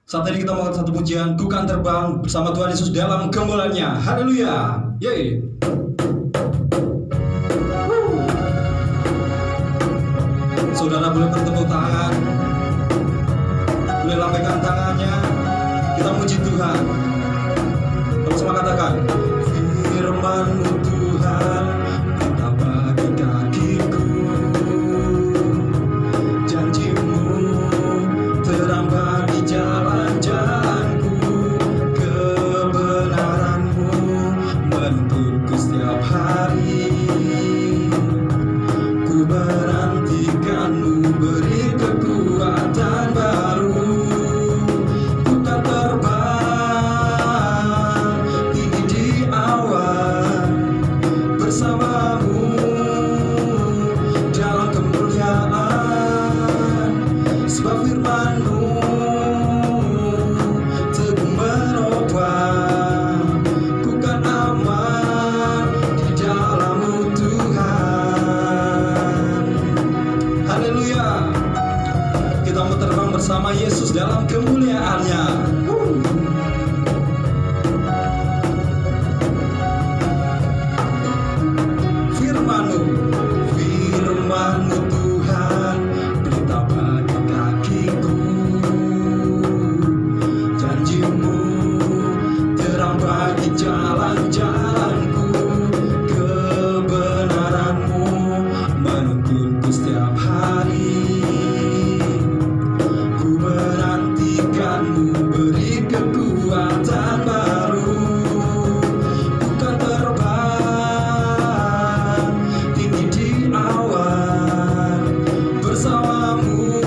Saat ini kita melakukan satu pujian, Ku Kan Terbang bersama Tuhan Yesus dalam kemuliaannya. Haleluya. Yeay. Saudara boleh bertepuk tangan, boleh lambaikan tangannya. Kita muji Tuhan. Sama-sama katakan, firman-Mu Tuhan, kita bagi kakiku. Janji-Mu terang bagi jalan-jalanku. Kebenaran-Mu menuntunku setiap hari. Ku menantikan-Mu beri kekuatan baru. Ku kan terbang tinggi di awan bersama-Mu dalam kemuliaan. Sebab firman-Mu teguh menopang. Ku kan aman di dalam-Mu Tuhan. Haleluya. Kita mau terbang bersama Yesus dalam kemuliaannya. Firman-Mu, firman-Mu Tuhan, berita bagi kakiku. Janji-Mu terang bagi jalan-jalanku. Kebenaran-Mu menuntunku setiap hari. Ku menantikan-Mu beri kekuatan baru. Ku kan terbang tinggi di awan bersama-Mu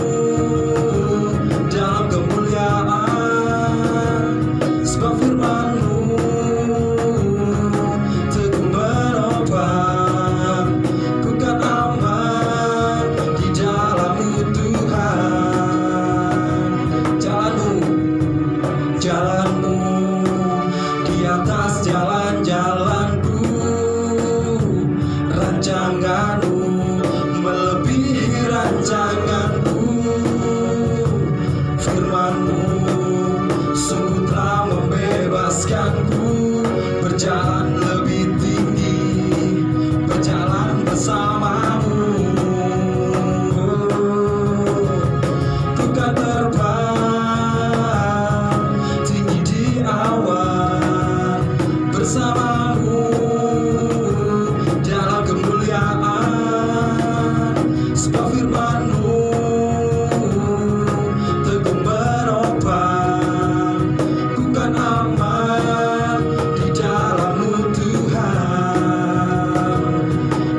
dalam kemuliaan. Sebab firman-Mu teguh menopang. Ku kan aman di dalam-Mu Tuhan. Jalan-Mu di atas jalan-jalanku. Rancangan-Mu melebihi rancanganku. Firman-Mu sungguh telah membebaskanku. Berjalan lebih tinggi, berjalan bersama-Mu. Ku kan terbang tinggi di awan bersama-Mu dalam kemuliaan. Sebab firman-Mu teguh menopang. Ku kan aman di dalam-Mu Tuhan.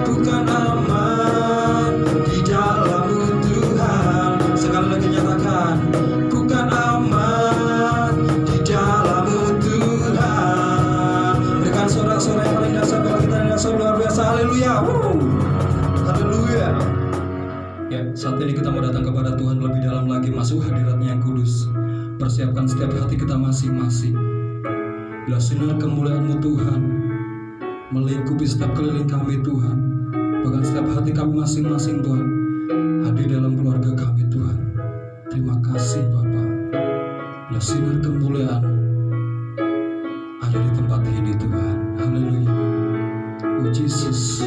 Ku kan aman di dalam-Mu Tuhan. Sekali lagi nyatakan, ku kan aman di dalam-Mu Tuhan. Berikan sorak-sorai yang paling dasar kalau kita dasar luar biasa. Haleluya. Haleluya. Ya, saat ini kita mau datang kepada Tuhan lebih dalam lagi, masuk hadirat-Nya yang kudus. Persiapkan setiap hati kita masing-masing. Bila sinar kemuliaan-Mu Tuhan melingkupi setiap keliling kami Tuhan, bahkan setiap hati kami masing-masing Tuhan, hadir dalam keluarga kami Tuhan. Terima kasih Bapa. Bila sinar kemuliaan-Mu ada di tempat ini Tuhan. Haleluya. Oh Jesus.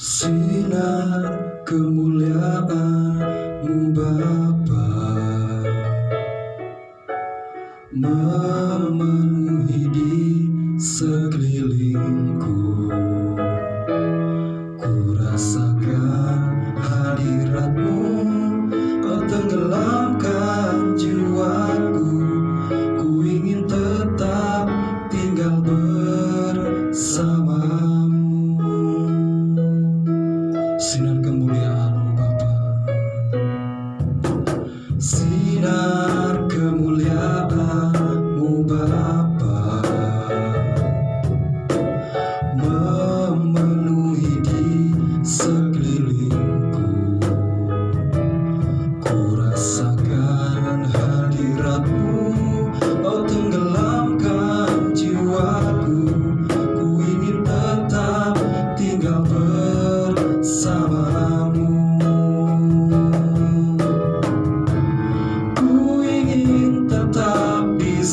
Sinar kemuliaan-Mu Bapa memenuhi di sekelilingku. Ku rasakan hadirat-Mu, Kau tenggelamkan jiwaku. Ku ingin tetap tinggal bersama-Mu. Sinar kemuliaan-Mu Bapa, sinar kemuliaan-Mu Bapa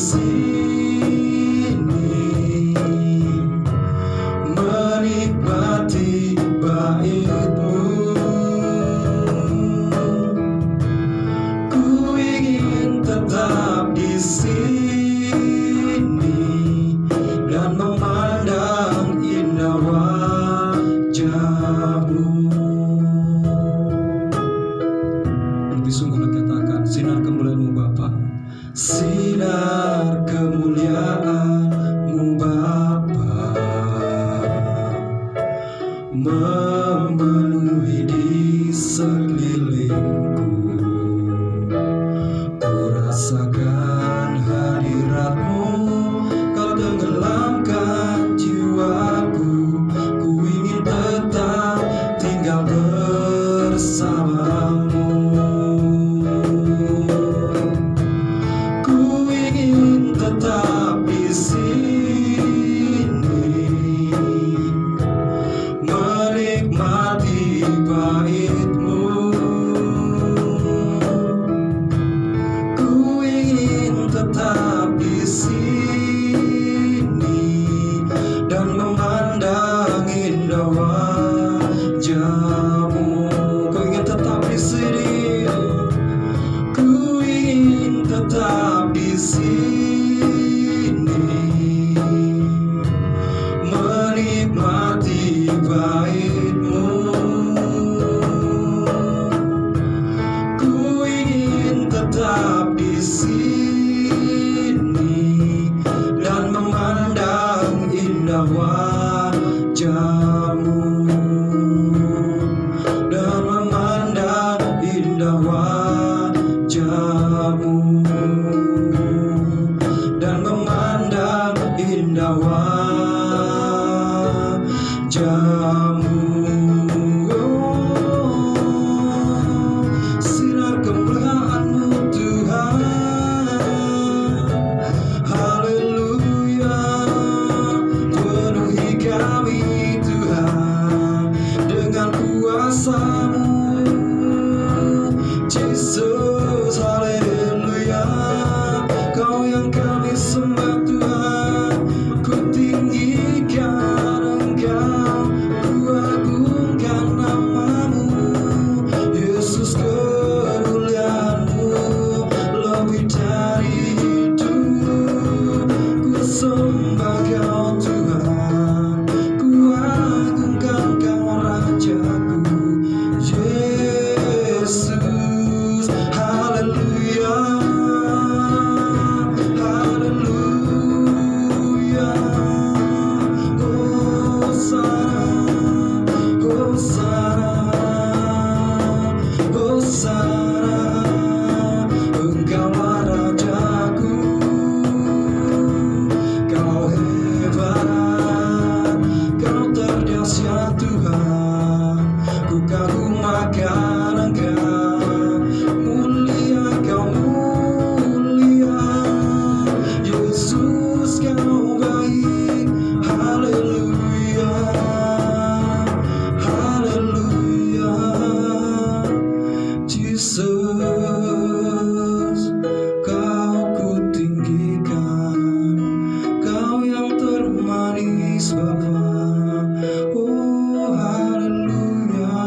sini menikmati bait-Mu. Ku ingin tetap di sini dan memandang indah wajah-Mu. Lebih sungguh katakan, sinar kemuliaan-Mu Bapa, sinar kemuliaan-Mu Bapa memenuhi di sekelilingku. Ku rasakan hadirat-Mu, Kau tenggelamkan jiwaku. Ku ingin tetap tinggal bersama-Mu. Ku ingin tetap di sini menikmati bait-Mu. Ku ingin tetap di sini dan memandang indah wajah-Mu. Ku ingin tetap di sini. Ku ingin tetap di sini menikmati bait-Mu. Ku ingin tetap di sini dan memandang indah wajah-Mu, dan memandang indah wajah-Mu, dan memandang indah wajah-Mu. Sinar kemuliaan-Mu Tuhan, haleluya. Penuhi kami Tuhan dengan kuasa-Mu, Jesus, haleluya. Kau yang kami sembah Tuhan, ku tinggikan Engkau, ku agungkan nama-Mu. Yesus, kemuliaan-Mu lebih dari hidup. Ku sembah Kau Tuhan, ku agungkan Kau Rajaku. Yesus, haleluya, haleluya. Hosana, hosana, hosana. Engkaulah Rajaku, Kau hebat, Kau terdahsyat Tuhan. Ku kagum akan Engkau, mulia Kau mulia. Yesus, Kau baik, haleluya, haleluya. Jesus, Kau ku tinggikan, Kau yang termanis Bapa. Oh, haleluya.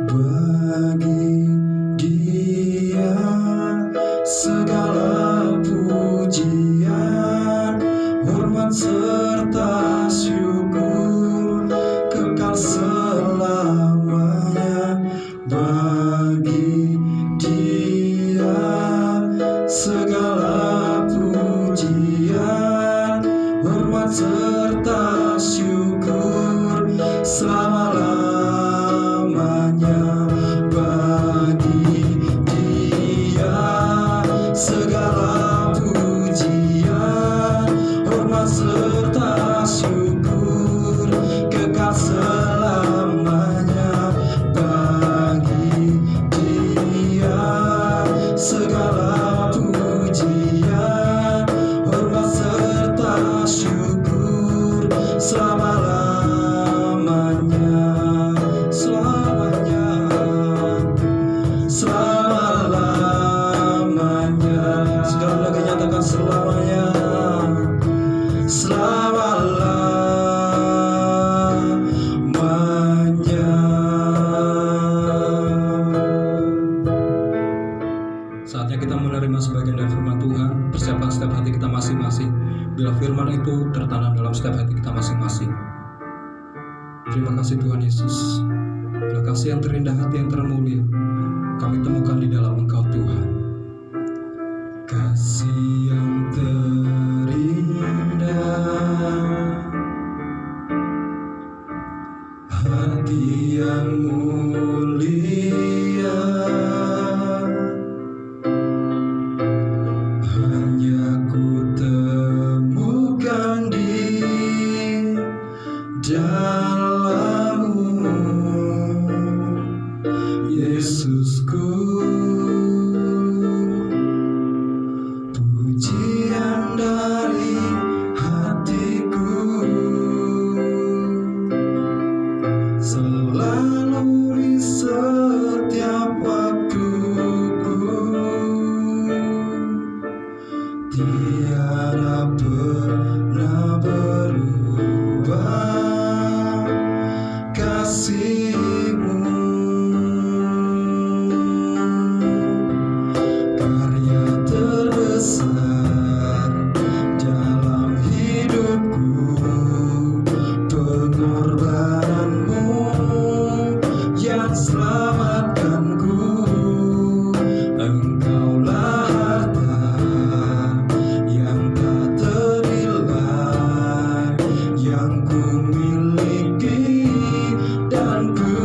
Bagi Dia segala pujian, hormat serta syukur kekal selamanya. Bagi Dia segala pujian, hormat serta syukur selama-lamanya. Bagi Dia segala pujian, hormat serta syukur kekal selamanya. Bagi Dia segala pujian, hormat serta syukur selama-lamanya, selamanya, selama-lamanya. Saatnya kita menerima sebagian dari firman Tuhan, persiapkan setiap hati kita masing-masing, bila firman itu tertanam dalam setiap hati kita masing-masing. Terima kasih Tuhan Yesus, bila kasih yang terindah, hati yang termulia, kami temukan di dalam Engkau Tuhan. Kasih yang terindah, hati yang mulia, hanya ku temukan di dalam-Mu, Yesusku. Pujian dari hatiku selalu di setiap waktuku, tiada pernah berubah kasih-Mu. Karya terbesar dalam hidupku, pengorbanan-Mu yang selamatkanku. Engkaulah harta yang tak ternilai, yang ku miliki dan ku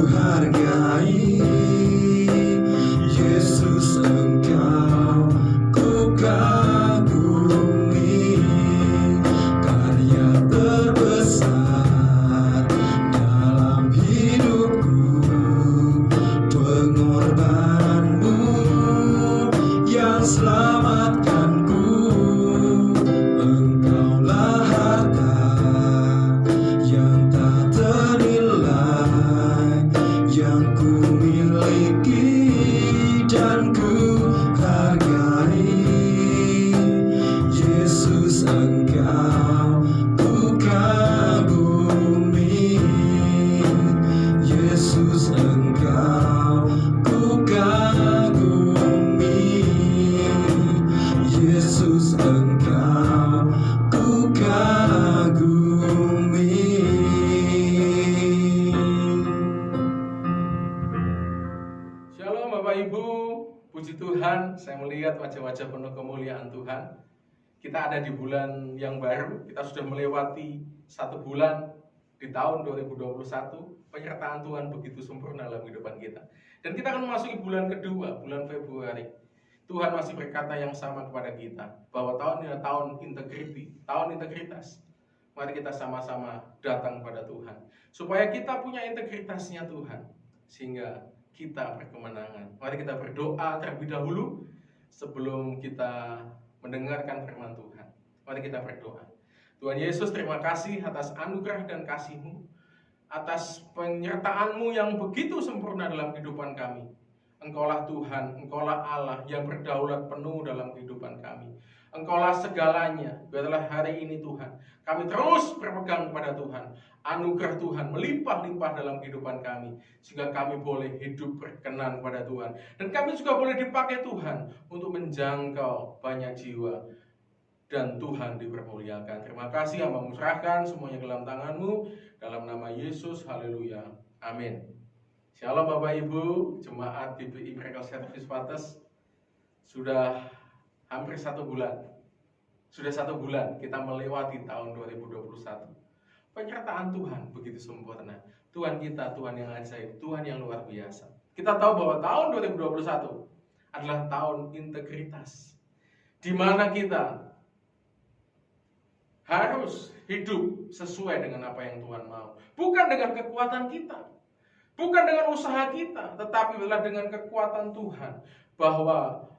hargai. Yesus, Engkau ku kagumi, karya terbesar dalam hidupku, pengorbanan-Mu yang selamatkanku. Engkaulah harta yang tak ternilai, yang ku miliki dan ku hargai. Yesus, Engkau ku kagumi. Yesus, Engkau ku kagumi. Yesus, Engkau ku kagumi. Shalom Bapak Ibu, puji Tuhan, saya melihat wajah-wajah penuh kemuliaan Tuhan. Kita ada di bulan yang baru, kita sudah melewati 1 bulan di tahun 2021. Penyertaan Tuhan begitu sempurna dalam kehidupan kita. Dan kita akan memasuki bulan kedua, bulan Februari. Tuhan masih berkata yang sama kepada kita, bahwa tahun ini adalah tahun integriti, tahun integritas. Mari kita sama-sama datang pada Tuhan, supaya kita punya integritasnya Tuhan, sehingga kita berkemenangan. Mari kita berdoa terlebih dahulu sebelum kita mendengarkan firman Tuhan. Mari kita berdoa. Tuhan Yesus, terima kasih atas anugerah dan kasih-Mu, atas penyertaan-Mu yang begitu sempurna dalam kehidupan kami. Engkaulah Tuhan, Engkaulah Allah yang berdaulat penuh dalam kehidupan kami. Engkaulah segalanya. Biarlah hari ini Tuhan, kami terus berpegang kepada Tuhan. Anugerah Tuhan melimpah-limpah dalam kehidupan kami, sehingga kami boleh hidup berkenan kepada Tuhan. Dan kami juga boleh dipakai Tuhan untuk menjangkau banyak jiwa, dan Tuhan dipermuliakan. Terima kasih, hamba menyerahkan semuanya ke dalam tangan-Mu, dalam nama Yesus, haleluya, amin. Shalom Bapak Ibu, jemaat GBI Miracle Service Wates. Sudah hampir 1 bulan. Sudah 1 bulan kita melewati tahun 2021. Penyertaan Tuhan begitu sempurna. Tuhan kita, Tuhan yang ajaib, Tuhan yang luar biasa. Kita tahu bahwa tahun 2021 adalah tahun integritas, di mana kita harus hidup sesuai dengan apa yang Tuhan mau. Bukan dengan kekuatan kita, bukan dengan usaha kita, tetapi adalah dengan kekuatan Tuhan. Bahwa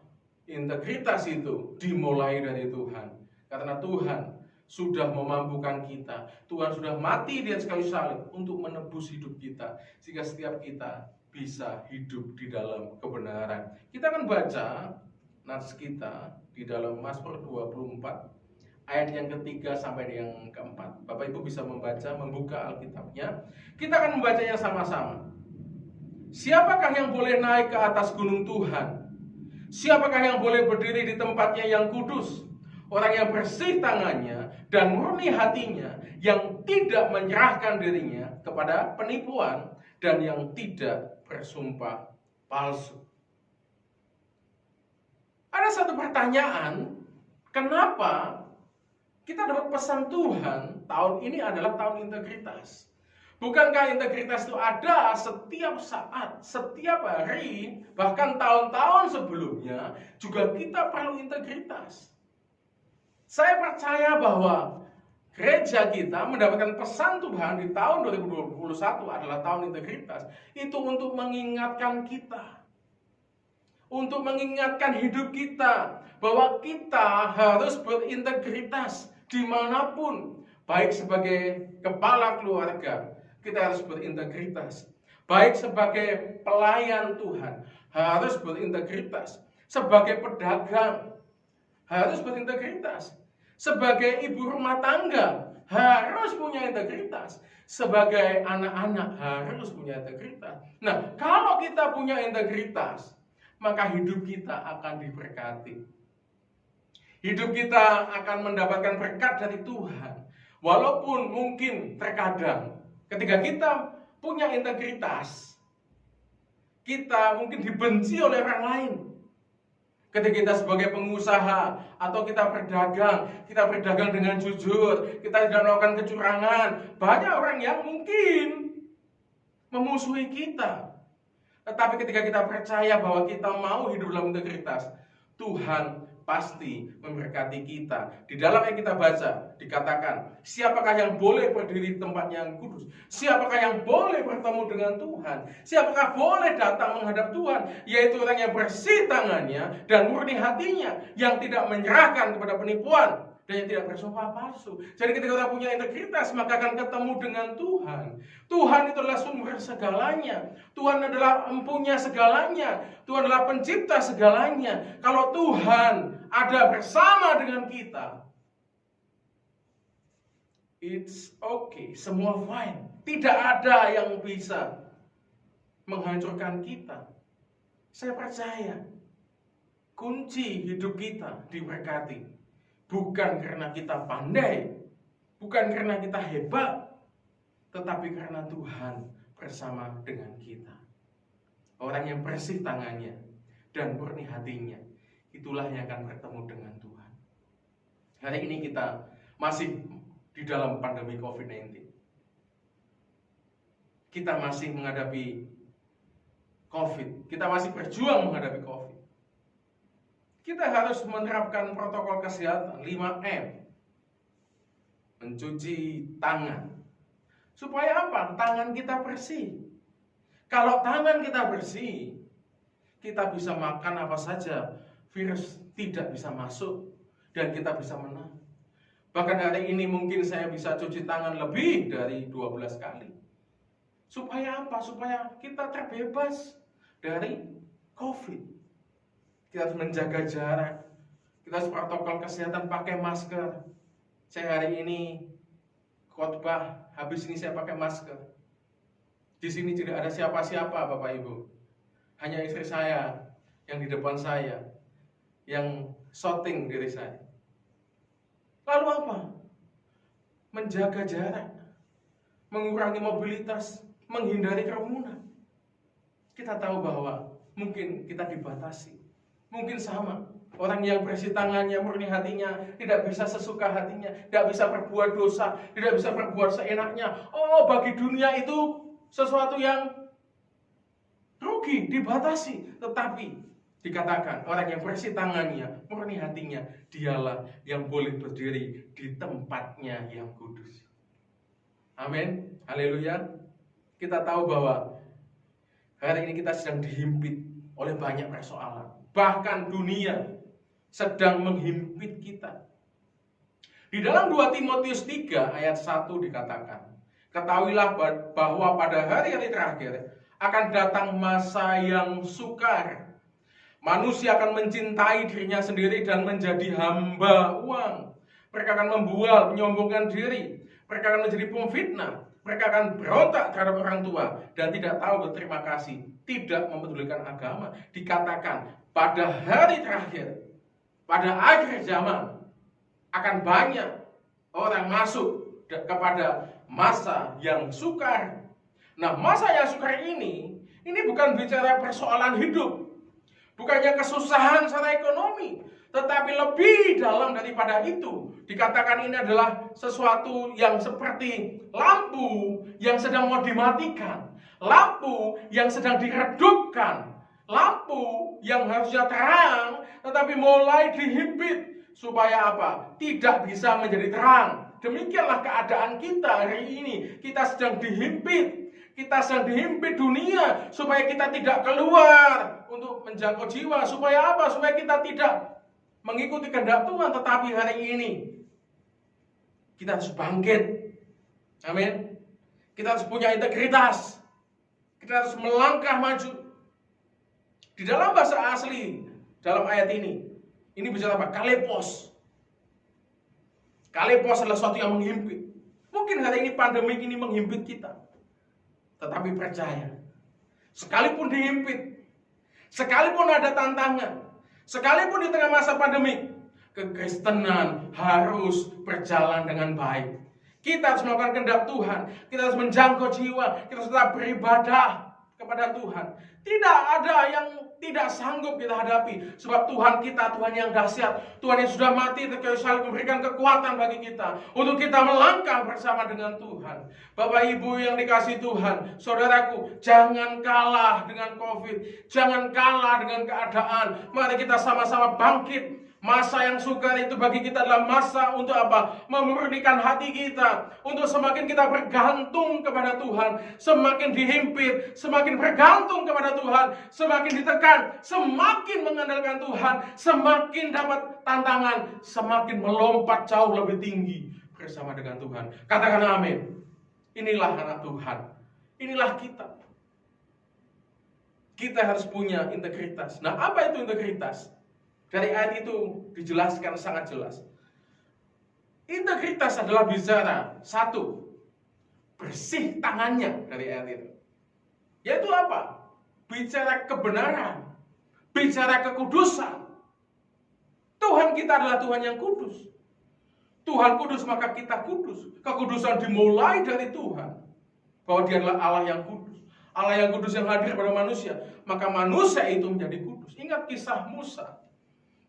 integritas itu dimulai dari Tuhan. Karena Tuhan sudah memampukan kita. Tuhan sudah mati di atas kayu salib untuk menebus hidup kita, sehingga setiap kita bisa hidup di dalam kebenaran. Kita akan baca nats kita di dalam Mazmur 24 ayat yang ketiga sampai yang keempat. Bapak Ibu bisa membaca, membuka Alkitabnya. Kita akan membacanya sama-sama. Siapakah yang boleh naik ke atas gunung Tuhan? Siapakah yang boleh berdiri di tempatnya yang kudus? Orang yang bersih tangannya dan murni hatinya, yang tidak menyerahkan dirinya kepada penipuan dan yang tidak bersumpah palsu. Ada satu pertanyaan, kenapa kita dapat pesan Tuhan tahun ini adalah tahun integritas? Bukankah integritas itu ada setiap saat, setiap hari, bahkan tahun-tahun sebelumnya juga kita perlu integritas. Saya percaya bahwa gereja kita mendapatkan pesan Tuhan di tahun 2021 adalah tahun integritas. Itu untuk mengingatkan kita, untuk mengingatkan hidup kita, bahwa kita harus berintegritas dimanapun. Baik sebagai kepala keluarga, kita harus berintegritas. Baik sebagai pelayan Tuhan, harus berintegritas. Sebagai pedagang, harus berintegritas. Sebagai ibu rumah tangga, harus punya integritas. Sebagai anak-anak, harus punya integritas. Nah, kalau kita punya integritas, maka hidup kita akan diberkati. Hidup kita akan mendapatkan berkat dari Tuhan. Walaupun mungkin terkadang ketika kita punya integritas, kita mungkin dibenci oleh orang lain. Ketika kita sebagai pengusaha atau kita berdagang dengan jujur, kita tidak melakukan kecurangan, banyak orang yang mungkin memusuhi kita. Tetapi ketika kita percaya bahwa kita mau hidup dalam integritas, Tuhan pasti memberkati kita. Di dalam yang kita baca dikatakan, siapakah yang boleh berdiri di tempatnya yang kudus? Siapakah yang boleh bertemu dengan Tuhan? Siapakah boleh datang menghadap Tuhan? Yaitu orang yang bersih tangannya dan murni hatinya, yang tidak menyerahkan kepada penipuan dan yang tidak bersumpah palsu. Jadi ketika kita punya integritas, maka akan ketemu dengan Tuhan. Tuhan itu adalah sumber segalanya. Tuhan adalah empunya segalanya. Tuhan adalah pencipta segalanya. Kalau Tuhan ada bersama dengan kita, it's okay, semua fine. Tidak ada yang bisa menghancurkan kita. Saya percaya kunci hidup kita diberkati. Bukan karena kita pandai, bukan karena kita hebat, tetapi karena Tuhan bersama dengan kita. Orang yang bersih tangannya dan murni hatinya, itulah yang akan bertemu dengan Tuhan. Hari ini kita masih di dalam pandemi COVID-19. Kita masih menghadapi COVID, kita masih berjuang menghadapi COVID. Kita harus menerapkan protokol kesehatan 5M. Mencuci tangan. Supaya apa? Tangan kita bersih. Kalau tangan kita bersih, kita bisa makan apa saja, virus tidak bisa masuk dan kita bisa menang. Bahkan hari ini mungkin saya bisa cuci tangan lebih dari 12 kali. Supaya apa? Supaya kita terbebas dari COVID. Kita harus menjaga jarak. Kita harus protokol kesehatan, pakai masker. Saya hari ini khotbah, habis ini saya pakai masker. Di sini tidak ada siapa-siapa, Bapak Ibu. Hanya istri saya yang di depan saya, yang shooting diri saya. Lalu apa? Menjaga jarak, mengurangi mobilitas, menghindari kerumunan. Kita tahu bahwa mungkin kita dibatasi. Mungkin sama, orang yang bersih tangannya, murni hatinya, tidak bisa sesuka hatinya, tidak bisa berbuat dosa, tidak bisa berbuat seenaknya. Oh, bagi dunia itu sesuatu yang rugi, dibatasi. Tetapi dikatakan orang yang bersih tangannya, murni hatinya, dialah yang boleh berdiri di tempatnya yang kudus. Amin, haleluya. Kita tahu bahwa hari ini kita sedang dihimpit oleh banyak persoalan. Bahkan dunia sedang menghimpit kita. Di dalam 2 Timotius 3 ayat 1 dikatakan, ketahuilah bahwa pada hari-hari terakhir akan datang masa yang sukar. Manusia akan mencintai dirinya sendiri dan menjadi hamba uang. Mereka akan membual, menyombongkan diri. Mereka akan menjadi pemfitnah, Mereka akan berontak terhadap orang tua dan tidak tahu berterima kasih, tidak mempedulikan agama. Dikatakan pada hari terakhir, pada akhir zaman, akan banyak orang masuk kepada masa yang sukar. Nah, masa yang sukar ini bukan bicara persoalan hidup, bukannya kesusahan secara ekonomi, tetapi lebih dalam daripada itu. Dikatakan ini adalah sesuatu yang seperti lampu yang sedang mau dimatikan, lampu yang sedang diredupkan, lampu yang harusnya terang tetapi mulai dihimpit. Supaya apa? Tidak bisa menjadi terang. Demikianlah keadaan kita hari ini. Kita sedang dihimpit. Kita sedang dihimpit dunia supaya kita tidak keluar untuk menjangkau jiwa. Supaya apa? Supaya kita tidak mengikuti kehendak Tuhan. Tetapi hari ini kita harus bangkit. Amin. Kita harus punya integritas. Kita harus melangkah maju. Di dalam bahasa asli, dalam ayat ini bicara apa? Kalepos. Kalepos adalah sesuatu yang menghimpit. Mungkin hari ini pandemi ini menghimpit kita. Tetapi percaya, sekalipun dihimpit, sekalipun ada tantangan, sekalipun di tengah masa pandemi, kekristenan harus berjalan dengan baik. Kita harus melakukan kehendak Tuhan. Kita harus menjangkau jiwa. Kita harus tetap beribadah kepada Tuhan. Tidak ada yang tidak sanggup kita hadapi. Sebab Tuhan kita, Tuhan yang dahsyat. Tuhan yang sudah mati untuk kayu salib memberikan kekuatan bagi kita. Untuk kita melangkah bersama dengan Tuhan. Bapak Ibu yang dikasihi Tuhan. Saudaraku, jangan kalah dengan COVID. Jangan kalah dengan keadaan. Mari kita sama-sama bangkit. Masa yang sukar itu bagi kita adalah masa untuk apa? Memurnikan hati kita. Untuk semakin kita bergantung kepada Tuhan. Semakin dihimpit, semakin bergantung kepada Tuhan. Semakin ditekan, semakin mengandalkan Tuhan. Semakin dapat tantangan, semakin melompat jauh lebih tinggi bersama dengan Tuhan. Katakan amin. Inilah anak Tuhan. Inilah kita. Kita harus punya integritas. Nah, apa itu integritas? Dari ayat itu dijelaskan sangat jelas. Integritas adalah bicara satu, bersih tangannya dari ayat itu. Yaitu apa? Bicara kebenaran, bicara kekudusan. Tuhan kita adalah Tuhan yang kudus. Tuhan kudus maka kita kudus. Kekudusan dimulai dari Tuhan. Bahwa Dia adalah Allah yang kudus. Allah yang kudus yang hadir pada manusia. Maka manusia itu menjadi kudus. Ingat kisah Musa.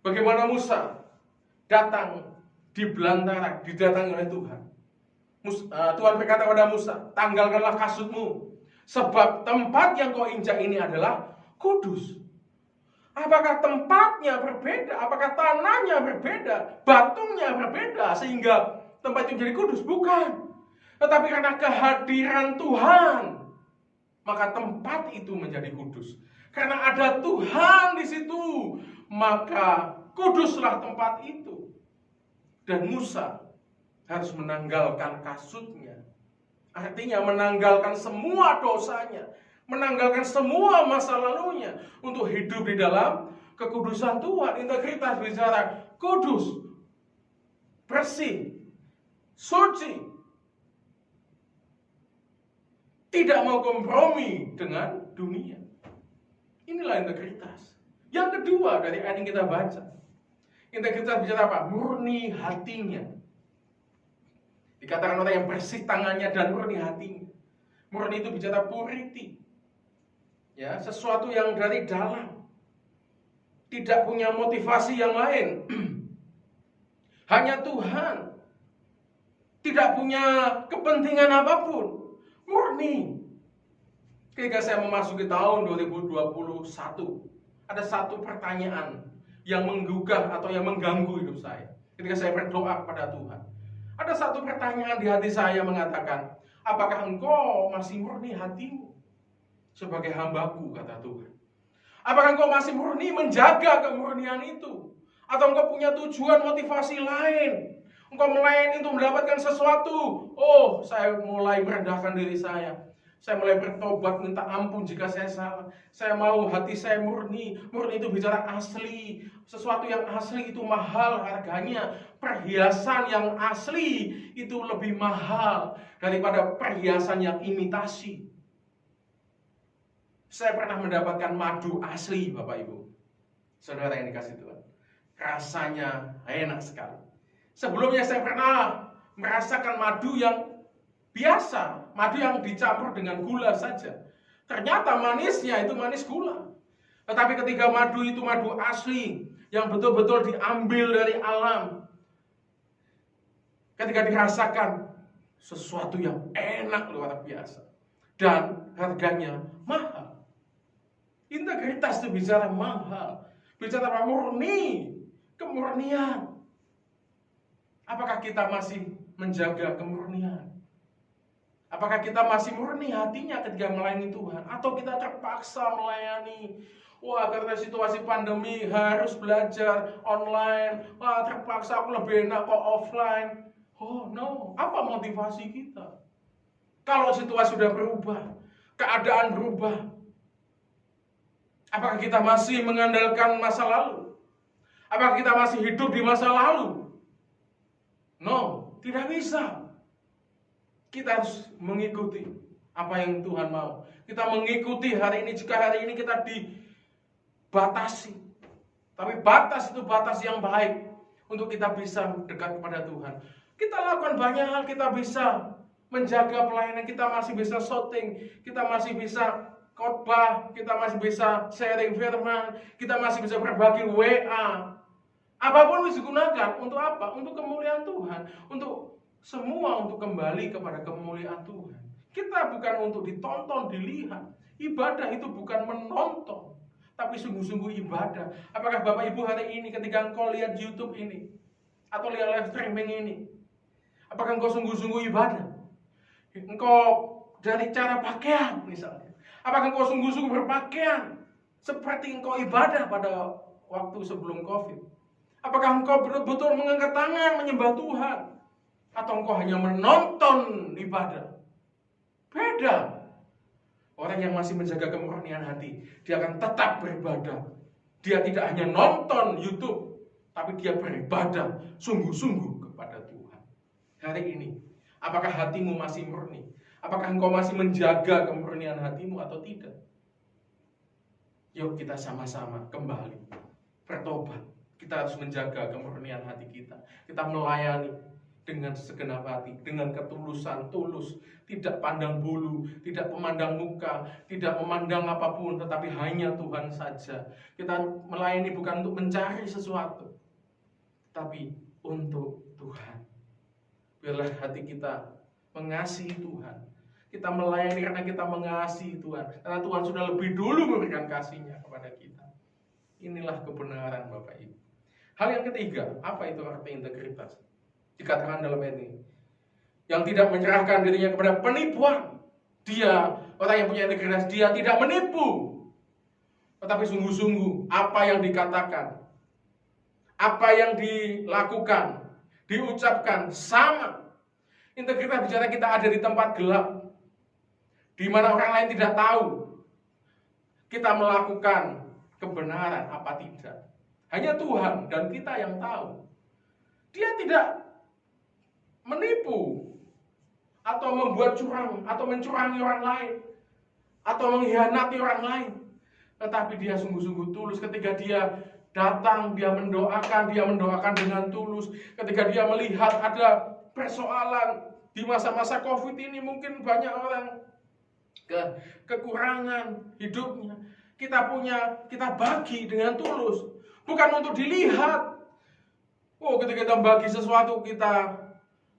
Bagaimana Musa datang di belantara, didatangi oleh Tuhan. Tuhan berkata kepada Musa, tanggalkanlah kasutmu, sebab tempat yang kau injak ini adalah kudus. Apakah tempatnya berbeda? Apakah tanahnya berbeda? Batunya berbeda sehingga tempat itu menjadi kudus? Bukan. Tetapi karena kehadiran Tuhan, maka tempat itu menjadi kudus. Karena ada Tuhan di situ, maka kuduslah tempat itu. Dan Musa harus menanggalkan kasutnya. Artinya menanggalkan semua dosanya, menanggalkan semua masa lalunya untuk hidup di dalam kekudusan Tuhan. Integritas bicara kudus, bersih, suci. Tidak mau kompromi dengan dunia. Inilah integritas. Yang kedua dari ayat yang kita baca. Integritas bicara apa? Murni hatinya. Dikatakan orang yang bersih tangannya dan murni hatinya. Murni itu bicara purity. Ya, sesuatu yang dari dalam. Tidak punya motivasi yang lain. Hanya Tuhan. Tidak punya kepentingan apapun. Murni. Ketika saya memasuki tahun 2021, ada satu pertanyaan yang menggugah atau yang mengganggu hidup saya. Ketika saya berdoa kepada Tuhan, ada satu pertanyaan di hati saya mengatakan, apakah engkau masih murni hatimu sebagai hambaku, kata Tuhan? Apakah engkau masih murni menjaga kemurnian itu? Atau engkau punya tujuan motivasi lain? Engkau melayani untuk mendapatkan sesuatu. Oh, saya mulai merendahkan diri saya. Saya mulai bertobat, minta ampun jika saya salah. Saya mau hati saya murni. Murni itu bicara asli. Sesuatu yang asli itu mahal harganya. Perhiasan yang asli itu lebih mahal daripada perhiasan yang imitasi. Saya pernah mendapatkan madu asli, Bapak Ibu. Saudara yang dikasih Tuhan. Rasanya enak sekali. Sebelumnya saya pernah merasakan madu yang biasa, madu yang dicampur dengan gula saja. Ternyata manisnya itu manis gula. Tetapi ketika madu itu madu asli, yang betul-betul diambil dari alam, ketika dirasakan, sesuatu yang enak luar biasa. Dan harganya mahal. Integritas itu bicara mahal. Bicara murni, kemurnian. Apakah kita masih menjaga kemurnian? Apakah kita masih murni hatinya ketika melayani Tuhan? Atau kita terpaksa melayani? Wah, karena situasi pandemi harus belajar online. Wah, terpaksa aku lebih enak kok offline. Oh no, apa motivasi kita? Kalau situasi sudah berubah, keadaan berubah, apakah kita masih mengandalkan masa lalu? Apakah kita masih hidup di masa lalu? No, tidak bisa. Kita harus mengikuti apa yang Tuhan mau. Kita mengikuti hari ini, jika hari ini kita dibatasi. Tapi batas itu batas yang baik untuk kita bisa dekat kepada Tuhan. Kita lakukan banyak hal, kita bisa menjaga pelayanan, kita masih bisa shooting, kita masih bisa khotbah, kita masih bisa sharing firman, kita masih bisa berbagi WA. Apapun bisa digunakan untuk apa? Untuk kemuliaan Tuhan, untuk semua untuk kembali kepada kemuliaan Tuhan. Kita bukan untuk ditonton, dilihat. Ibadah itu bukan menonton, tapi sungguh-sungguh ibadah. Apakah Bapak Ibu hari ini ketika engkau lihat YouTube ini, atau lihat live streaming ini, apakah engkau sungguh-sungguh ibadah? Engkau dari cara pakaian misalnya. Apakah engkau sungguh-sungguh berpakaian seperti engkau ibadah pada waktu sebelum COVID? Apakah engkau betul-betul mengangkat tangan menyembah Tuhan? Atau engkau hanya menonton ibadah? Beda. Orang yang masih menjaga kemurnian hati, dia akan tetap beribadah. Dia tidak hanya nonton YouTube, tapi dia beribadah sungguh-sungguh kepada Tuhan. Hari ini, apakah hatimu masih murni? Apakah engkau masih menjaga kemurnian hatimu atau tidak? Yuk kita sama-sama kembali bertobat. Kita harus menjaga kemurnian hati kita. Kita melayani dengan segenap hati, dengan ketulusan, tulus, tidak pandang bulu, tidak memandang muka, tidak memandang apapun, tetapi hanya Tuhan saja. Kita melayani bukan untuk mencari sesuatu, tapi untuk Tuhan. Biarlah hati kita mengasihi Tuhan. Kita melayani karena kita mengasihi Tuhan, karena Tuhan sudah lebih dulu memberikan kasih-Nya kepada kita. Inilah kebenaran Bapak Ibu. Hal yang ketiga, apa itu arti integritas? Dikatakan dalam ini, yang tidak menyerahkan dirinya kepada penipuan. Dia, orang yang punya integritas, dia tidak menipu, tetapi sungguh-sungguh apa yang dikatakan, apa yang dilakukan, diucapkan sama. Integritas bicara kita ada di tempat gelap, di mana orang lain tidak tahu kita melakukan kebenaran apa tidak. Hanya Tuhan dan kita yang tahu. Dia tidak menipu atau membuat curang atau mencurangi orang lain atau mengkhianati orang lain, tetapi dia sungguh-sungguh tulus. Ketika dia datang, dia mendoakan dengan tulus. Ketika dia melihat ada persoalan di masa-masa COVID ini, mungkin banyak orang kekurangan hidupnya, kita bagi dengan tulus, bukan untuk dilihat. Oh, ketika kita bagi sesuatu kita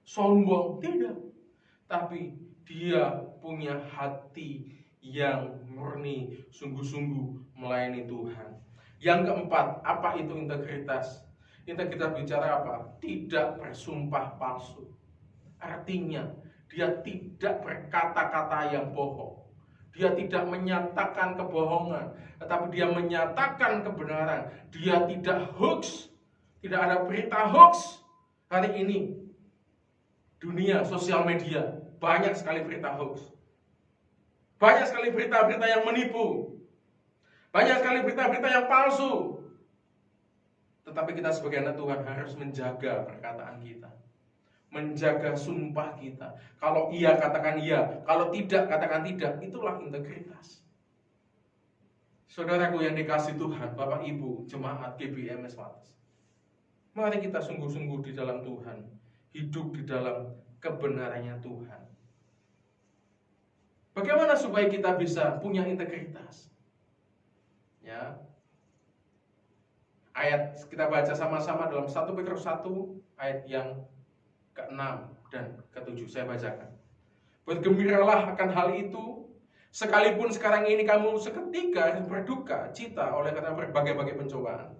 sombong, tidak. Tapi dia punya hati yang murni, sungguh-sungguh melayani Tuhan. Yang keempat, apa itu integritas? Integritas bicara apa? Tidak bersumpah palsu. Artinya, dia tidak berkata-kata yang bohong. Dia tidak menyatakan kebohongan, tetapi dia menyatakan kebenaran. Dia tidak hoax. Tidak ada berita hoax. Hari ini dunia sosial media banyak sekali berita hoax. Banyak sekali berita-berita yang menipu. Banyak sekali berita-berita yang palsu. Tetapi kita sebagai anak Tuhan harus menjaga perkataan kita. Menjaga sumpah kita. Kalau iya, katakan iya. Kalau tidak, katakan tidak. Itulah integritas. Saudaraku yang dikasih Tuhan, Bapak Ibu, jemaat GBMS Wates. Mari kita sungguh-sungguh di dalam Tuhan. Hidup di dalam kebenarannya Tuhan. Bagaimana supaya kita bisa punya integritas? Ya. Ayat kita baca sama-sama dalam 1 Petrus 1 ayat yang ke-6 dan ke-7. Saya bacakan. Bergembiralah akan hal itu, sekalipun sekarang ini kamu seketika berduka cita oleh karena berbagai-bagai pencobaan.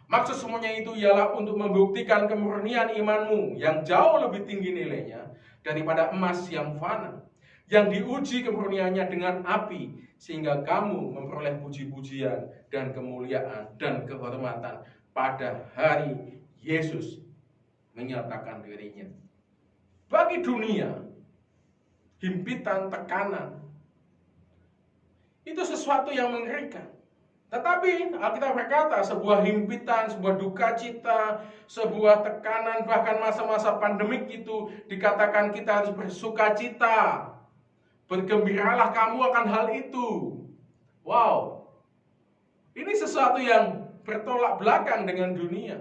Maksud semuanya itu ialah untuk membuktikan kemurnian imanmu yang jauh lebih tinggi nilainya daripada emas yang fana, yang diuji kemurniannya dengan api, sehingga kamu memperoleh puji-pujian dan kemuliaan dan kehormatan pada hari Yesus menyatakan dirinya. Bagi dunia, himpitan, tekanan, itu sesuatu yang mengerikan. Tetapi Alkitab berkata sebuah himpitan, sebuah duka cita, sebuah tekanan, bahkan masa-masa pandemik itu dikatakan kita harus bersuka cita. Bergembiralah kamu akan hal itu. Wow. Ini sesuatu yang bertolak belakang dengan dunia.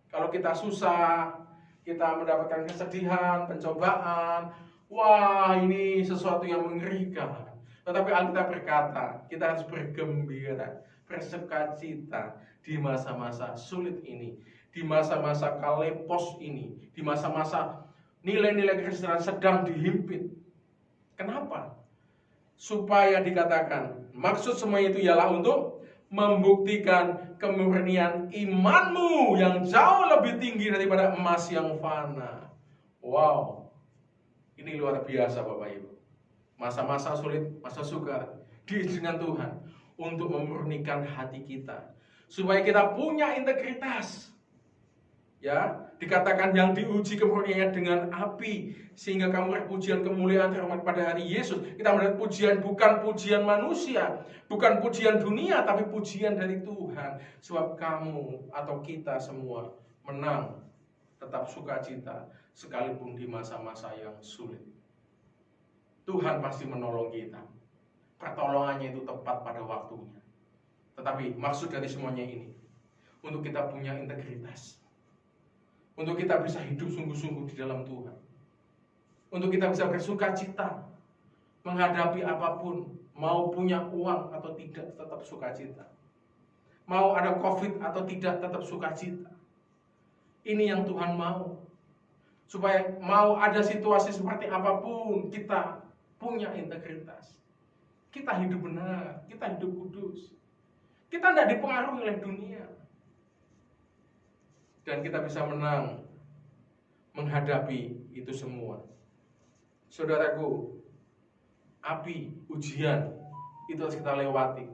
Kalau kita susah, kita mendapatkan kesedihan, pencobaan, wah ini sesuatu yang mengerikan. Tetapi Alkitab berkata, kita harus bergembira, bersuka cita di masa-masa sulit ini, di masa-masa kalepos ini, di masa-masa nilai-nilai Kristenan sedang dihimpit. Kenapa? Supaya dikatakan, maksud semua itu ialah untuk membuktikan kemurnian imanmu yang jauh lebih tinggi daripada emas yang fana. Wow, ini luar biasa Bapak Ibu. Masa-masa sulit, masa sukar, diizinkan Tuhan untuk memurnikan hati kita, supaya kita punya integritas. Ya, dikatakan yang diuji kemurniannya dengan api, sehingga kamu meraih pujian kemuliaan terhormat pada hari Yesus. Kita melihat pujian bukan pujian manusia, bukan pujian dunia, tapi pujian dari Tuhan. Sebab kamu atau kita semua menang, tetap sukacita, sekalipun di masa-masa yang sulit. Tuhan pasti menolong kita. Pertolongannya itu tepat pada waktunya. Tetapi maksud dari semuanya ini, untuk kita punya integritas, untuk kita bisa hidup sungguh-sungguh di dalam Tuhan, untuk kita bisa bersuka cita menghadapi apapun, mau punya uang atau tidak tetap sukacita, mau ada COVID atau tidak tetap sukacita. Ini yang Tuhan mau, supaya mau ada situasi seperti apapun kita punya integritas, kita hidup benar, kita hidup kudus, kita tidak dipengaruhi oleh dunia. Dan kita bisa menang menghadapi itu semua. Saudaraku, api, ujian itu harus kita lewati.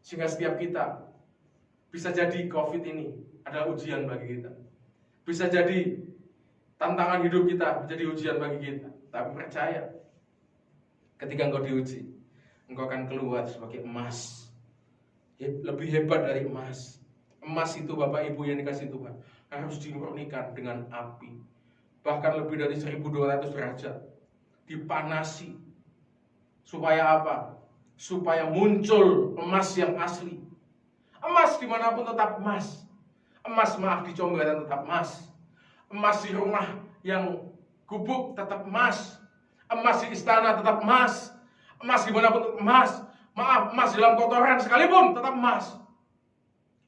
Sehingga setiap kita, bisa jadi COVID ini adalah ujian bagi kita. Bisa jadi tantangan hidup kita menjadi ujian bagi kita. Tapi percaya, ketika engkau diuji, engkau akan keluar sebagai emas. Lebih hebat dari emas. Emas itu Bapak Ibu yang dikasih Tuhan harus dimurnikan dengan api. Bahkan lebih dari 1200 derajat. Dipanasi. Supaya apa? Supaya muncul emas yang asli. Emas dimanapun tetap emas. Emas maaf di Comberan tetap emas. Emas di rumah yang gubuk tetap emas. Emas di istana tetap emas. Emas dimanapun tetap emas. Maaf, emas dalam kotoran sekalipun tetap emas.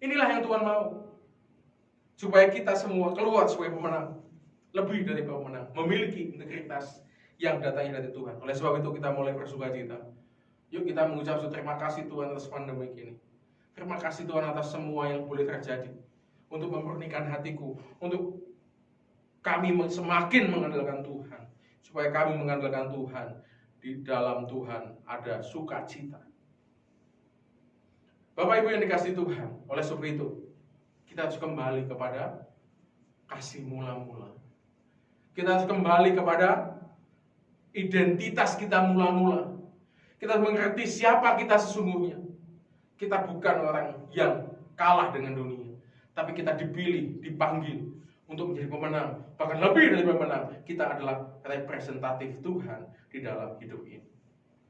Inilah yang Tuhan mau. Supaya kita semua keluar sebagai pemenang. Lebih dari pemenang. Memiliki integritas yang datangnya dari Tuhan. Oleh sebab itu kita mulai bersukacita. Yuk kita mengucap terima kasih Tuhan atas pandemi ini. Terima kasih Tuhan atas semua yang boleh terjadi. Untuk memurnikan hatiku. Untuk kami semakin mengandalkan Tuhan. Supaya kami mengandalkan Tuhan. Di dalam Tuhan ada sukacita. Bapak Ibu yang dikasih Tuhan, oleh sebab itu kita harus kembali kepada kasih mula-mula. Kita harus kembali kepada identitas kita mula-mula. Kita mengerti siapa kita sesungguhnya. Kita bukan orang yang kalah dengan dunia, tapi kita dipilih, dipanggil untuk menjadi pemenang, bahkan lebih dari pemenang. Kita adalah representatif Tuhan di dalam hidup ini.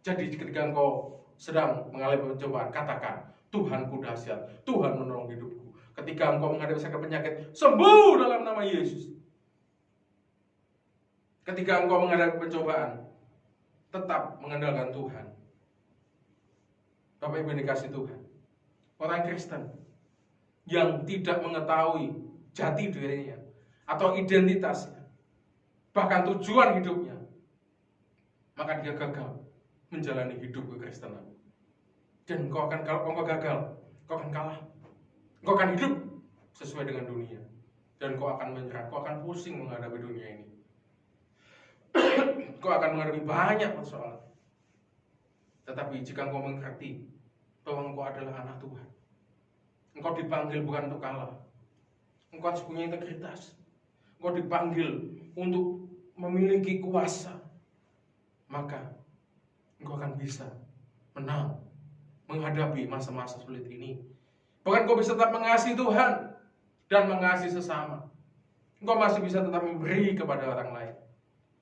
Jadi ketika engkau sedang mengalami pencobaan, katakan, Tuhanku dahsyat, Tuhan menolong hidupku. Ketika engkau menghadapi sakit penyakit, sembuh dalam nama Yesus. Ketika engkau menghadapi pencobaan, tetap mengandalkan Tuhan. Bapak Ibu dikasih Tuhan, orang Kristen yang tidak mengetahui jati dirinya atau identitasnya, bahkan tujuan hidupnya, maka dia gagal menjalani hidup kekristenan. Dan kalau engkau gagal, kau akan kalah. Engkau akan hidup sesuai dengan dunia, dan kau akan menyerah, kau akan pusing menghadapi dunia ini. Kau akan menghadapi banyak persoalan. Tetapi jika engkau mengerti bahwa engkau adalah anak Tuhan, engkau dipanggil bukan untuk kalah, engkau harus punya integritas, engkau dipanggil untuk memiliki kuasa, maka engkau akan bisa menang menghadapi masa-masa sulit ini. Bahkan engkau bisa tetap mengasihi Tuhan dan mengasihi sesama. Engkau masih bisa tetap memberi kepada orang lain,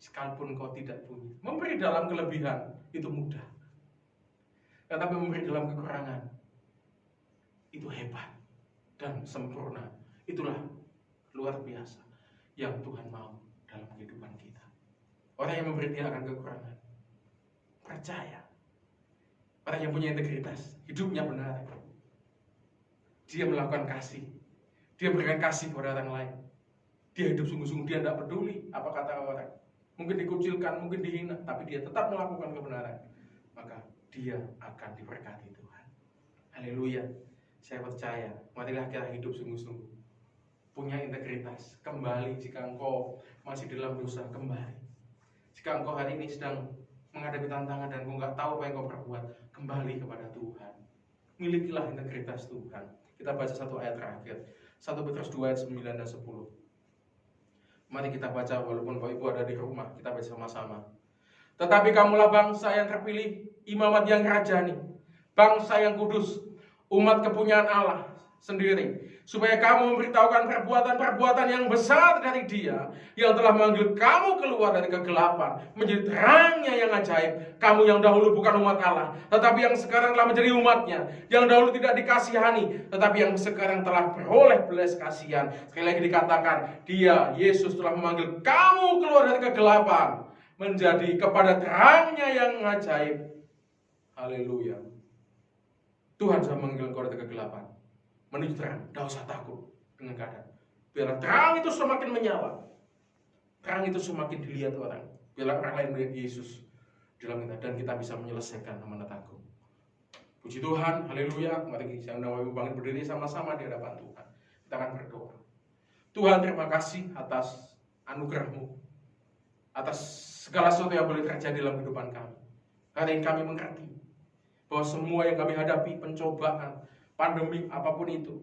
sekalipun engkau tidak punya. Memberi dalam kelebihan itu mudah, tetapi memberi dalam kekurangan itu hebat dan sempurna. Itulah luar biasa yang Tuhan mau dalam kehidupan kita. Orang yang memberi dia akan kekurangan. Percaya. Orang yang punya integritas, hidupnya benar. Dia melakukan kasih. Dia memberikan kasih kepada orang lain. Dia hidup sungguh-sungguh, dia tidak peduli apa kata orang. Mungkin dikucilkan, mungkin dihina, tapi dia tetap melakukan kebenaran. Maka dia akan diberkati Tuhan. Haleluya. Saya percaya, marilah kita hidup sungguh-sungguh, punya integritas. Kembali jika engkau masih dalam dosa, kembali. Jika engkau hari ini sedang menghadapi tantangan dan engkau nggak tahu apa yang engkau perbuat, kembali kepada Tuhan. Milikilah integritas Tuhan. Kita baca satu ayat terakhir, 1 Petrus 2 ayat 9 dan 10. Mari kita baca, walaupun Bapak Ibu ada di rumah, kita baca sama-sama. Tetapi kamulah bangsa yang terpilih, imamat yang rajani, bangsa yang kudus, umat kepunyaan Allah sendiri, supaya kamu memberitahukan perbuatan-perbuatan yang besar dari Dia yang telah memanggil kamu keluar dari kegelapan menjadi terangnya yang ajaib. Kamu yang dahulu bukan umat Allah, tetapi yang sekarang telah menjadi umatnya, yang dahulu tidak dikasihani, tetapi yang sekarang telah beroleh belas kasihan. Sekali lagi dikatakan, Dia, Yesus, telah memanggil kamu keluar dari kegelapan menjadi kepada terangnya yang ajaib. Haleluya. Tuhan sudah memanggil engkau dari kegelapan menuju terang. Tidak usah takut dengan keadaan. Biarlah terang itu semakin menyala. Terang itu semakin dilihat orang. Biarlah orang lain melihat Yesus dalam kita, dan kita bisa menyelesaikan amanat agung. Puji Tuhan, haleluya. Mari saya undang Bapak bangkit berdiri sama-sama di hadapan Tuhan. Kita akan berdoa. Tuhan, terima kasih atas anugerah-Mu, atas segala sesuatu yang boleh terjadi dalam kehidupan kami. Hari ini kami mengerti bahwa semua yang kami hadapi, pencobaan, pandemi, apapun itu,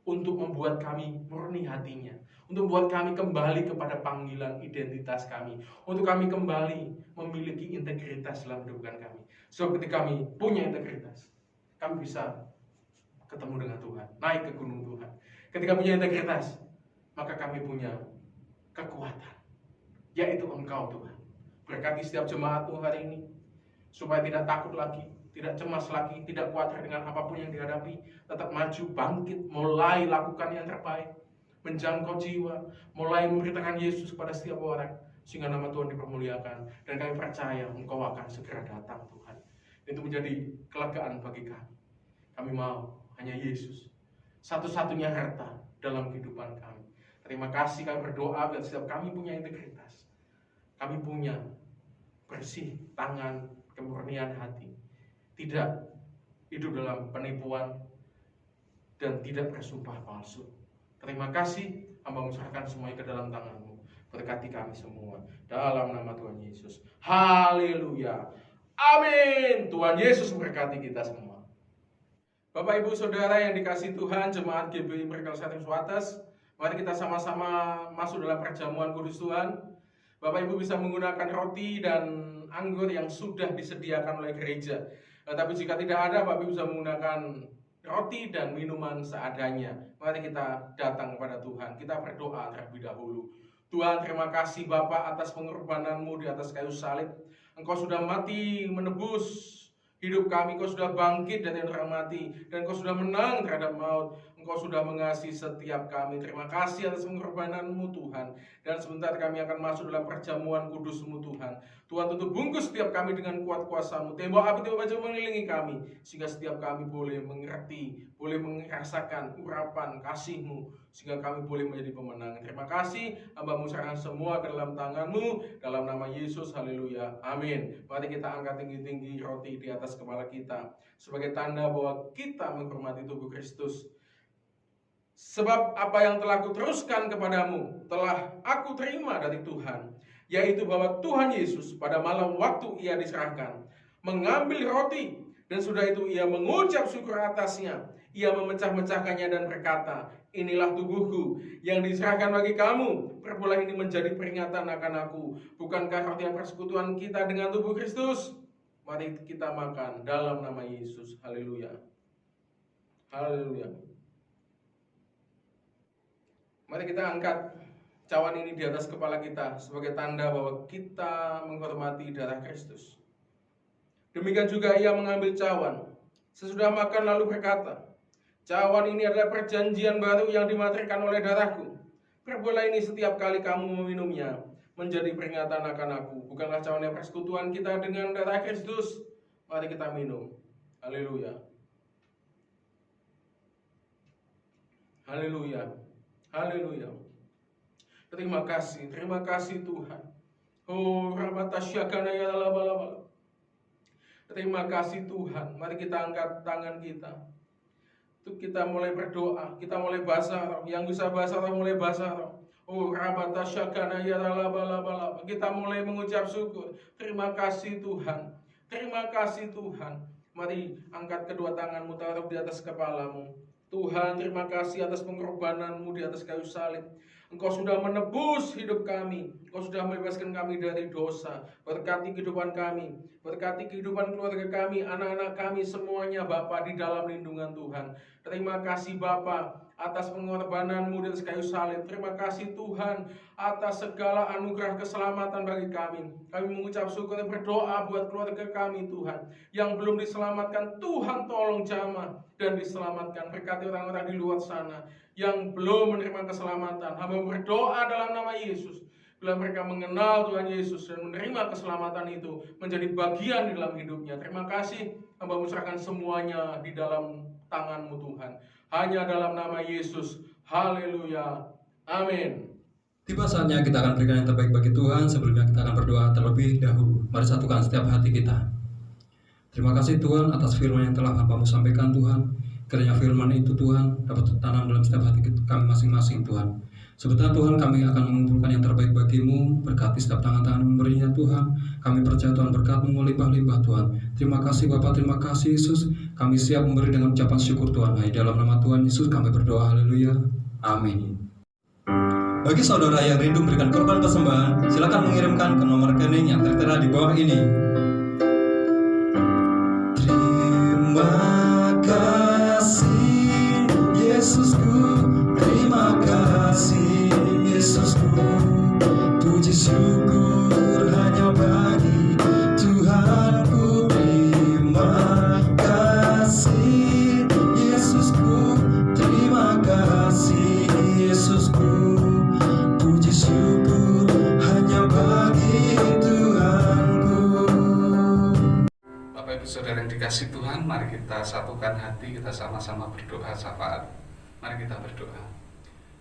untuk membuat kami murni hatinya, untuk membuat kami kembali kepada panggilan identitas kami, untuk kami kembali memiliki integritas dalam kehidupan kami. Sebab ketika kami punya integritas, kami bisa ketemu dengan Tuhan, naik ke gunung Tuhan. Ketika punya integritas, maka kami punya kekuatan, yaitu Engkau Tuhan. Berkati setiap jemaat-Mu hari ini, supaya tidak takut lagi, tidak cemas lagi, tidak khawatir dengan apapun yang dihadapi, tetap maju, bangkit, mulai lakukan yang terbaik, menjangkau jiwa, mulai memberitakan Yesus kepada setiap orang, sehingga nama Tuhan dipermuliakan. Dan kami percaya Engkau akan segera datang Tuhan. Itu menjadi kelegaan bagi kami. Kami mau hanya Yesus, satu-satunya harta dalam kehidupan kami. Terima kasih, kami berdoa biar setiap kami punya integritas, kami punya bersih tangan, kemurnian hati, tidak hidup dalam penipuan, dan tidak bersumpah palsu. Terima kasih, hamba menyerahkan semuanya ke dalam tangan-Mu. Berkati kami semua dalam nama Tuhan Yesus. Haleluya. Amin. Tuhan Yesus memberkati kita semua. Bapak Ibu Saudara yang dikasihi Tuhan, jemaat GBI Miracle Center Suates, mari kita sama-sama masuk dalam perjamuan kudus Tuhan. Bapak Ibu bisa menggunakan roti dan anggur yang sudah disediakan oleh gereja. Tapi jika tidak ada, Bapak Ibu bisa menggunakan roti dan minuman seadanya. Mari kita datang kepada Tuhan. Kita berdoa terlebih dahulu. Tuhan, terima kasih Bapa atas pengorbanan-Mu di atas kayu salib. Engkau sudah mati menebus hidup kami, Engkau sudah bangkit dari orang mati, dan Engkau sudah menang terhadap maut. Engkau sudah mengasihi setiap kami. Terima kasih atas pengorbanan-Mu Tuhan. Dan sebentar kami akan masuk dalam perjamuan kudus-Mu Tuhan. Tuhan, tutup bungkus setiap kami dengan kuat kuasa-Mu. Tembok api tembok baja mengelilingi kami, sehingga setiap kami boleh mengerti, boleh merasakan urapan kasih-Mu, sehingga kami boleh menjadi pemenang. Terima kasih, hamba-Mu serahkan semua ke dalam tangan-Mu, dalam nama Yesus, haleluya, amin. Mari kita angkat tinggi-tinggi roti di atas kepala kita, sebagai tanda bahwa kita menghormati tubuh Kristus. Sebab apa yang telah kuteruskan kepadamu telah aku terima dari Tuhan, yaitu bahwa Tuhan Yesus pada malam waktu ia diserahkan mengambil roti, dan sudah itu ia mengucap syukur atasnya, ia memecah-mecahkannya dan berkata, inilah tubuhku yang diserahkan bagi kamu, perbuatlah ini menjadi peringatan akan aku. Bukankah roti persekutuan kita dengan tubuh Kristus? Mari kita makan dalam nama Yesus, haleluya, haleluya. Mari kita angkat cawan ini di atas kepala kita sebagai tanda bahwa kita menghormati darah Kristus. Demikian juga ia mengambil cawan sesudah makan lalu berkata, cawan ini adalah perjanjian baru yang dimateraikan oleh darahku. Perbuatlah ini setiap kali kamu meminumnya menjadi peringatan akan aku. Bukanlah cawan yang persekutuan kita dengan darah Kristus? Mari kita minum. Haleluya, haleluya, haleluya. Terima kasih Tuhan. Oh, rahmatasyakana ya laba-laba. Terima kasih Tuhan. Mari kita angkat tangan kita. Untuk kita mulai berdoa, kita mulai bahasa roh. Yang bisa bahasa roh mulai bahasa roh. Oh, rahmatasyakana ya laba-laba. Kita mulai mengucap syukur. Terima kasih Tuhan. Terima kasih Tuhan. Mari angkat kedua tanganmu, taruh di atas kepalamu. Tuhan, terima kasih atas pengorbanan-Mu di atas kayu salib. Engkau sudah menebus hidup kami. Engkau sudah membebaskan kami dari dosa. Berkati kehidupan kami, berkati kehidupan keluarga kami, anak-anak kami, semuanya Bapa di dalam lindungan Tuhan. Terima kasih Bapa atas pengorbanan-Mu di atas kayu salib. Terima kasih Tuhan atas segala anugerah keselamatan bagi kami. Kami mengucap syukur dan berdoa buat keluarga kami Tuhan, yang belum diselamatkan. Tuhan tolong jamah dan diselamatkan. Berkati orang-orang di luar sana yang belum menerima keselamatan. Hamba berdoa dalam nama Yesus, bila mereka mengenal Tuhan Yesus dan menerima keselamatan itu menjadi bagian di dalam hidupnya. Terima kasih, hamba serahkan semuanya di dalam tangan-Mu Tuhan. Hanya dalam nama Yesus, haleluya, amin. Tiba saatnya kita akan berikan yang terbaik bagi Tuhan. Sebelumnya kita akan berdoa terlebih dahulu. Mari satukan setiap hati kita. Terima kasih Tuhan atas firman yang telah Bapa-Mu sampaikan Tuhan. Kiranya firman itu Tuhan dapat tertanam dalam setiap hati kami masing-masing Tuhan. Sebentar Tuhan kami akan mengumpulkan yang terbaik bagi-Mu. Berkati setiap tangan-tangan memberinya Tuhan. Kami percaya Tuhan berkat-Mu melimpah-limpah Tuhan. Terima kasih Bapa, terima kasih Yesus. Kami siap memberi dengan ucapan syukur Tuhan. Di dalam nama Tuhan Yesus kami berdoa, haleluya, amin. Bagi saudara yang rindu memberikan korban persembahan, silakan mengirimkan ke nomor rekening yang tertera di bawah ini. Terima kasih Yesusku, terima kasih Yesusku, puji syukur hanya bagi Tuhanku. Terima kasih Yesusku, terima kasih Yesusku, puji syukur hanya bagi Tuhanku. Bapak Ibu Saudara yang dikasih Tuhan, mari kita satukan hati, kita sama-sama berdoa syafaat. Mari kita berdoa.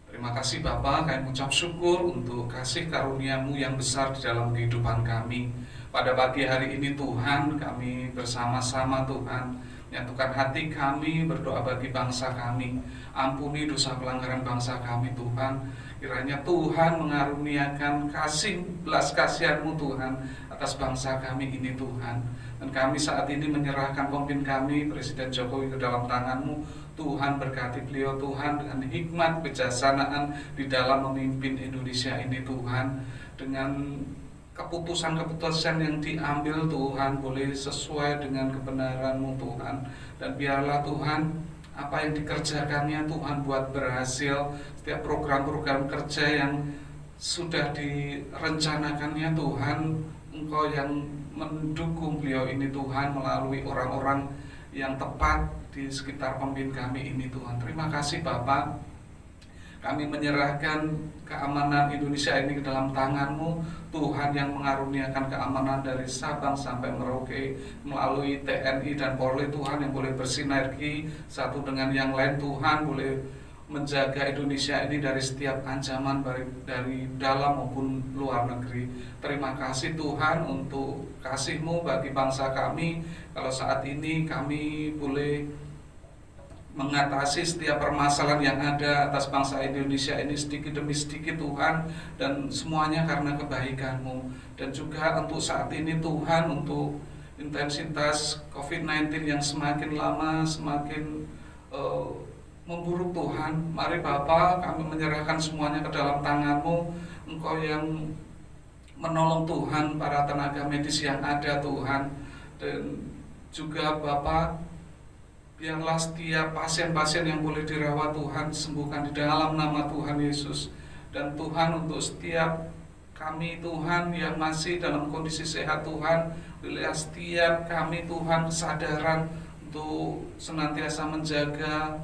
Terima kasih Bapa, kami mengucap syukur untuk kasih karunia-Mu yang besar di dalam kehidupan kami. Pada pagi hari ini Tuhan, kami bersama-sama Tuhan menyatukan hati kami, berdoa bagi bangsa kami. Ampuni dosa pelanggaran bangsa kami Tuhan. Kiranya Tuhan mengaruniakan kasih, belas kasihan-Mu Tuhan atas bangsa kami ini Tuhan. Dan kami saat ini menyerahkan pemimpin kami, Presiden Jokowi, ke dalam tangan-Mu. Tuhan berkati beliau Tuhan dengan hikmat, kebijaksanaan di dalam memimpin Indonesia ini Tuhan. dengan keputusan-keputusan yang diambil Tuhan boleh sesuai dengan kebenaran-Mu Tuhan. Dan biarlah Tuhan apa yang dikerjakannya Tuhan buat berhasil, setiap program-program kerja yang sudah direncanakannya Tuhan, Engkau yang mendukung beliau ini Tuhan melalui orang-orang yang tepat di sekitar pemimpin kami ini Tuhan. Terima kasih Bapak. Kami menyerahkan keamanan Indonesia ini ke dalam tangan-Mu, Tuhan yang mengaruniakan keamanan dari Sabang sampai Merauke melalui TNI dan Polri Tuhan yang boleh bersinergi satu dengan yang lain Tuhan, boleh menjaga Indonesia ini dari setiap ancaman baik dari dalam maupun luar negeri. Terima kasih Tuhan untuk kasih-Mu bagi bangsa kami. Kalau saat ini kami boleh mengatasi setiap permasalahan yang ada atas bangsa Indonesia ini sedikit demi sedikit Tuhan, dan semuanya karena kebaikan-Mu. Dan juga untuk saat ini Tuhan, untuk intensitas COVID-19 yang semakin lama semakin memburuk Tuhan, mari Bapa kami menyerahkan semuanya ke dalam tangan-Mu. Engkau yang menolong Tuhan para tenaga medis yang ada Tuhan, dan juga Bapa biarlah setiap pasien-pasien yang boleh dirawat Tuhan sembuhkan di dalam nama Tuhan Yesus. Dan Tuhan untuk setiap kami Tuhan yang masih dalam kondisi sehat Tuhan, berilah setiap kami Tuhan kesadaran untuk senantiasa menjaga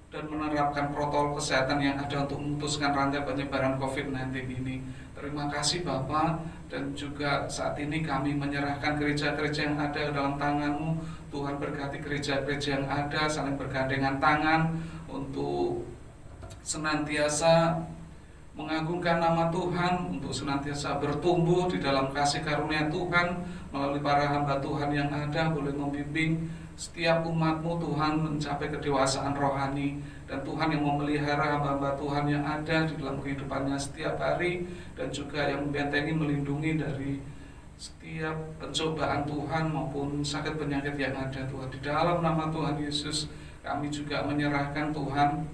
dan menerapkan protokol kesehatan yang ada untuk memutuskan rantai penyebaran COVID-19 ini. Terima kasih Bapa, dan juga saat ini kami menyerahkan gereja-gereja yang ada dalam tangan-Mu. Tuhan berkati gereja-gereja yang ada, saling bergandengan tangan untuk senantiasa mengagungkan nama Tuhan, untuk senantiasa bertumbuh di dalam kasih karunia Tuhan melalui para hamba Tuhan yang ada, boleh membimbing setiap umat-Mu Tuhan mencapai kedewasaan rohani. Dan Tuhan yang memelihara hamba-hamba Tuhan yang ada di dalam kehidupannya setiap hari, dan juga yang membentengi, melindungi dari setiap pencobaan Tuhan maupun sakit penyakit yang ada Tuhan. Di dalam nama Tuhan Yesus kami juga menyerahkan Tuhan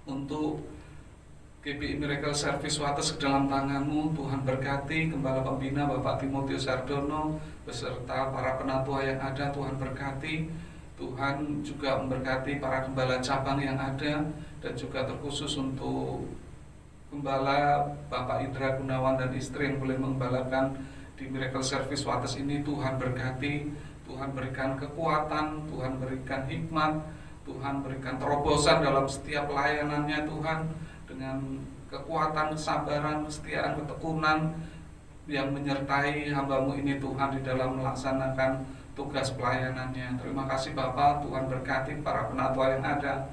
untuk GBI Miracle Service Wates ke dalam tangan-Mu. Tuhan berkati Gembala Pembina Bapak Timotius Sardono beserta para penatua yang ada. Tuhan berkati, Tuhan juga memberkati para gembala cabang yang ada, dan juga terkhusus untuk Gembala Bapak Indra Gunawan dan istri yang boleh menggembalakan di Miracle Service Wates ini. Tuhan berkati, Tuhan berikan kekuatan, Tuhan berikan hikmat, Tuhan berikan terobosan dalam setiap pelayanannya Tuhan, dengan kekuatan, kesabaran, kesetiaan, ketekunan yang menyertai hamba-Mu ini Tuhan di dalam melaksanakan tugas pelayanannya. Terima kasih Bapak, Tuhan berkati para penatua yang ada,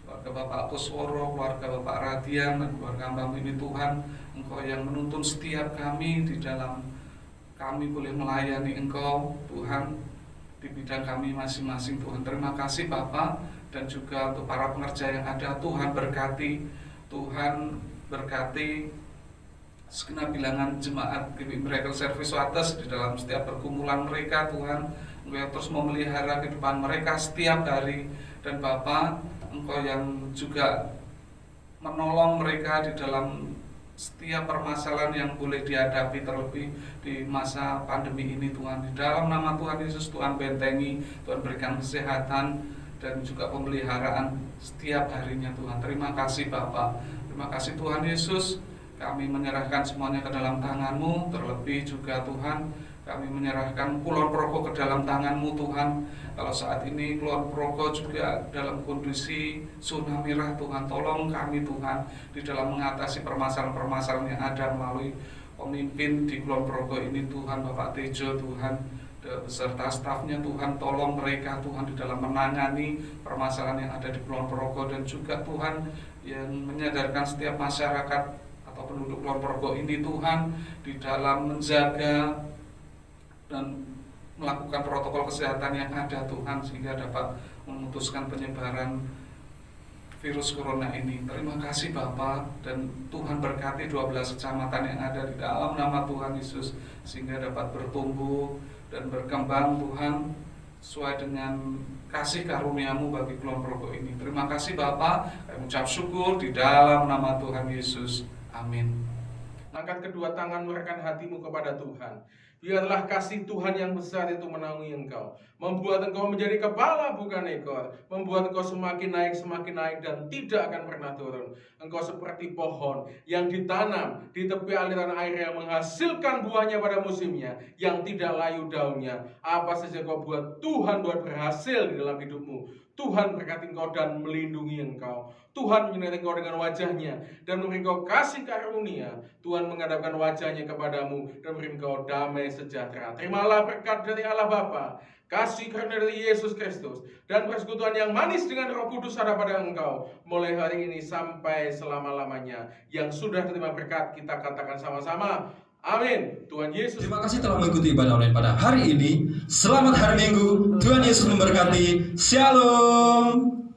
keluarga Bapak Kusworo, keluarga Bapak Radian, dan keluarga hamba-Mu ini Tuhan. Engkau yang menuntun setiap kami di dalam kami boleh melayani Engkau Tuhan di bidang kami masing-masing Tuhan. Terima kasih Bapak, dan juga untuk para pengerja yang ada Tuhan berkati, Tuhan berkati segenap bilangan jemaat GBI Miracle Service Wates di dalam setiap pergumulan mereka Tuhan. Engkau yang terus memelihara kehidupan mereka setiap hari, dan Bapa Engkau yang juga menolong mereka di dalam setiap permasalahan yang boleh dihadapi, terlebih di masa pandemi ini Tuhan. Di dalam nama Tuhan Yesus Tuhan bentengi, Tuhan berikan kesehatan dan juga pemeliharaan setiap harinya Tuhan. Terima kasih Bapa, terima kasih Tuhan Yesus. Kami menyerahkan semuanya ke dalam tangan-Mu, terlebih juga Tuhan kami menyerahkan Kulon Progo ke dalam tangan-Mu Tuhan. Kalau saat ini Kulon Progo juga dalam kondisi zona merah Tuhan, tolong kami Tuhan di dalam mengatasi permasalahan-permasalahan yang ada melalui pemimpin di Kulon Progo ini Tuhan, Bapak Tejo Tuhan, beserta stafnya Tuhan. Tolong mereka Tuhan di dalam menangani permasalahan yang ada di Kulon Progo, dan juga Tuhan yang menyadarkan setiap masyarakat atau penduduk Kulon Progo ini Tuhan di dalam menjaga dan melakukan protokol kesehatan yang ada Tuhan, sehingga dapat memutuskan penyebaran virus corona ini. Terima kasih Bapak, dan Tuhan berkati 12 kecamatan yang ada di dalam nama Tuhan Yesus, sehingga dapat bertumbuh dan berkembang Tuhan sesuai dengan kasih karunia-Mu bagi Kulon Progo ini. Terima kasih Bapak, kami ucap syukur di dalam nama Tuhan Yesus. Amin. Angkat kedua tanganmu, rekan hatimu kepada Tuhan. Biarlah kasih Tuhan yang besar itu menaungi engkau, membuat engkau menjadi kepala bukan ekor, membuat engkau semakin naik dan tidak akan pernah turun. Engkau seperti pohon yang ditanam di tepi aliran air yang menghasilkan buahnya pada musimnya, yang tidak layu daunnya. Apa saja kau buat, Tuhan buat berhasil di dalam hidupmu. Tuhan berkati engkau dan melindungi engkau. Tuhan menyertai engkau dengan wajahnya dan memberi engkau kasih karunia. Tuhan menghadapkan wajahnya kepadamu dan memberi engkau damai sejahtera. Terimalah berkat dari Allah Bapa, kasih karunia dari Yesus Kristus, dan persekutuan yang manis dengan Roh Kudus ada pada engkau mulai hari ini sampai selama-lamanya. Yang sudah terima berkat, kita katakan sama-sama, amin. Tuhan Yesus. Terima kasih telah mengikuti ibadah online pada hari ini. Selamat hari Minggu. Tuhan Yesus memberkati. Shalom.